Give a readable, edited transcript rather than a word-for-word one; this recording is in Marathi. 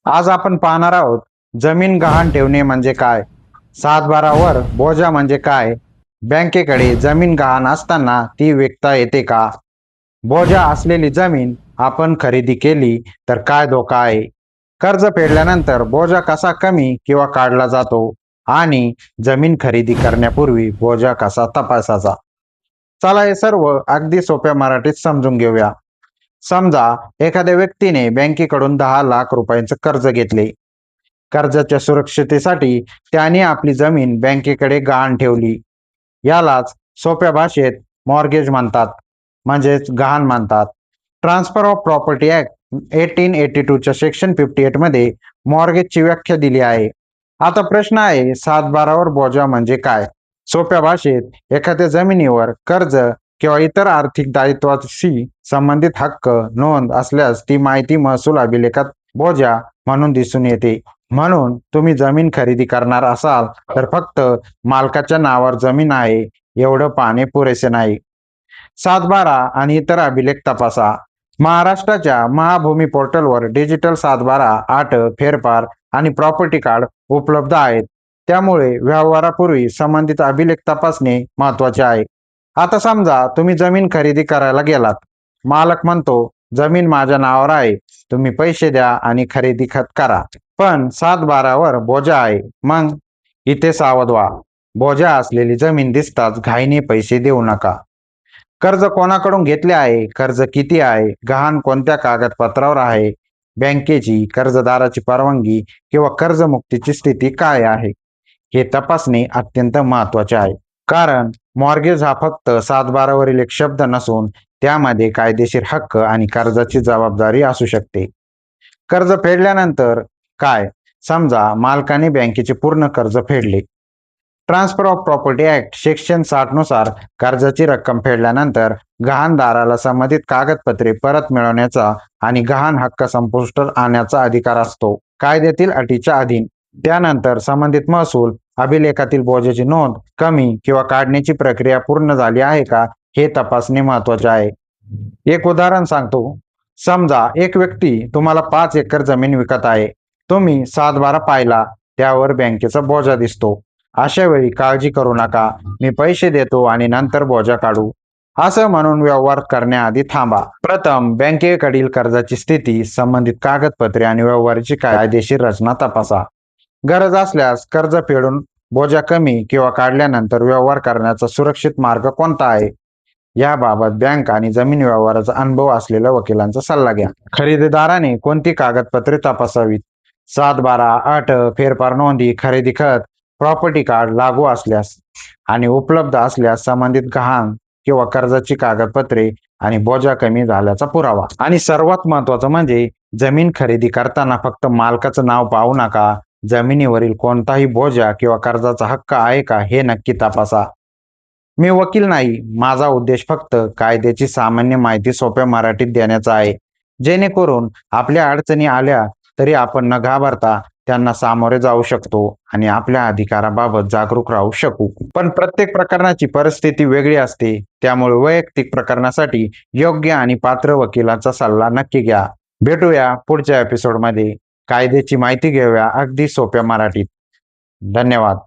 आज आपण पाहणार आहोत जमीन गहाण ठेवणे म्हणजे काय, सातबारावर बोजा म्हणजे काय, बँकेकडे जमीन गहाण असताना ती विकता येते का, बोजा असलेली जमीन आपण खरेदी केली तर काय धोका आहे, कर्ज फेडल्यानंतर बोजा कसा कमी किंवा काढला जातो आणि जमीन खरेदी करण्यापूर्वी बोजा कसा तपासायचा. चला हे सर्व अगदी सोप्या मराठीत समजून घेऊया. समजा एखाद्या व्यक्तीने बँकेकडून 10 लाख रुपयांचं कर्ज घेतले. कर्जाच्या सुरक्षितेसाठी त्याने आपली जमीन बँकेकडे गहाण ठेवली. यालाच सोप्या भाषेत मॉर्गेज म्हणतात, म्हणजेच गहाण म्हणतात. ट्रान्सफर ऑफ प्रॉपर्टी ऍक्ट 1882 च्या सेक्शन 58 मध्ये मॉर्गेजची व्याख्या दिली आहे. आता प्रश्न आहे, सातबारावर बोजा म्हणजे काय? सोप्या भाषेत एखाद्या जमिनीवर कर्ज किंवा इतर आर्थिक दायित्वाशी संबंधित हक्क नोंद असल्यास ती माहिती महसूल अभिलेखात बोजा म्हणून दिसून येते. म्हणून तुम्ही जमीन खरेदी करणार असाल तर फक्त मालकाच्या नावावर जमीन आहे एवढं पाहणे पुरेसे नाही. सातबारा आणि इतर अभिलेख तपासा. महाराष्ट्राच्या महाभूमी पोर्टलवर डिजिटल सातबारा, आट, फेरफार आणि प्रॉपर्टी कार्ड उपलब्ध आहेत. त्यामुळे व्यवहारापूर्वी संबंधित अभिलेख तपासणे महत्वाचे आहे. आता समजा तुम्ही जमीन खरेदी करायला गेलात. मालक म्हणतो, जमीन माझ्या नावावर आहे, तुम्ही पैसे द्या आणि खरेदी खत करा. पण सातबारावर बोजा आहे. मग इथे सावध व्हा. बोजा असलेली जमीन दिसताच घाईने पैसे देऊ नका. कर्ज कोणाकडून घेतले आहे, कर्ज किती आहे, गहाण कोणत्या कागदपत्रावर आहे, बँकेची, कर्जदाराची परवानगी किंवा कर्जमुक्तीची स्थिती काय आहे, हे तपासणे अत्यंत महत्वाचे आहे. कारण मॉर्गेज हा फक्त सातबारावरील एक शब्द नसून त्यामध्ये कायदेशीर हक्क आणि कर्जाची जबाबदारी असू शकते. कर्ज फेडल्यानंतर काय? समजा मालकाने बँकेचे पूर्ण कर्ज फेडले. Transfer of property act section 60 नुसार कर्जाची रक्कम फेडल्यानंतर गहाणदाराला संबंधित कागदपत्रे परत मिळवण्याचा आणि गहाण हक्क संपुष्टात आणण्याचा अधिकार असतो, कायद्यातील अटीच्या अधीन. त्यानंतर संबंधित महसूल अभिलेखातील बोजाची नोंद कमी किंवा काढण्याची प्रक्रिया पूर्ण झाली आहे का हे तपासणे महत्वाचे आहे. एक उदाहरण सांगतो. समजा एक व्यक्ती तुम्हाला 5 एकर जमीन विकत आहे. तुम्ही सातबारा पाहिला, त्यावर बँकेचा बोजा दिसतो. अशा वेळी काळजी करू नका, मी पैसे देतो आणि नंतर बोजा काढू असं म्हणून व्यवहार करण्याआधी थांबा. प्रथम बँकेकडील कर्जाची स्थिती, संबंधित कागदपत्रे आणि व्यवहाराची कायदेशीर रचना तपासा. गरज असल्यास कर्ज फेडून बोजा कमी किंवा काढल्यानंतर व्यवहार करण्याचा सुरक्षित मार्ग कोणता आहे याबाबत बँक आणि जमीन व्यवहाराचा अनुभव असलेल्या वकिलांचा सल्ला घ्या. खरेदीदाराने कोणती कागदपत्रे तपासावीत? सातबारा, अट, फेरफार नोंदी, खरेदी खत, प्रॉपर्टी कार्ड लागू असल्यास आणि उपलब्ध असल्यास संबंधित गहाण किंवा कर्जाची कागदपत्रे आणि बोजा कमी झाल्याचा पुरावा. आणि सर्वात महत्वाचं म्हणजे जमीन खरेदी करताना फक्त मालकाचं नाव पाहू नका, जमिनीवरील कोणताही बोजा किंवा कर्जाचा हक्क आहे का हे नक्की तपासा. मी वकील नाही, माझा उद्देश फक्त कायद्याची सामान्य माहिती सोप्या मराठीत देण्याचा आहे, जेणेकरून आपल्या अडचणी आल्या तरी आपण न घाबरता त्यांना सामोरे जाऊ शकतो आणि आपल्या अधिकाराबाबत जागरूक राहू शकू. पण प्रत्येक प्रकरणाची परिस्थिती वेगळी असते, त्यामुळे वैयक्तिक प्रकरणासाठी योग्य आणि पात्र वकिलाचा सल्ला नक्की घ्या. भेटूया पुढच्या एपिसोडमध्ये. कायद्याची माहिती घेऊया अगदी सोप्या मराठीत. धन्यवाद.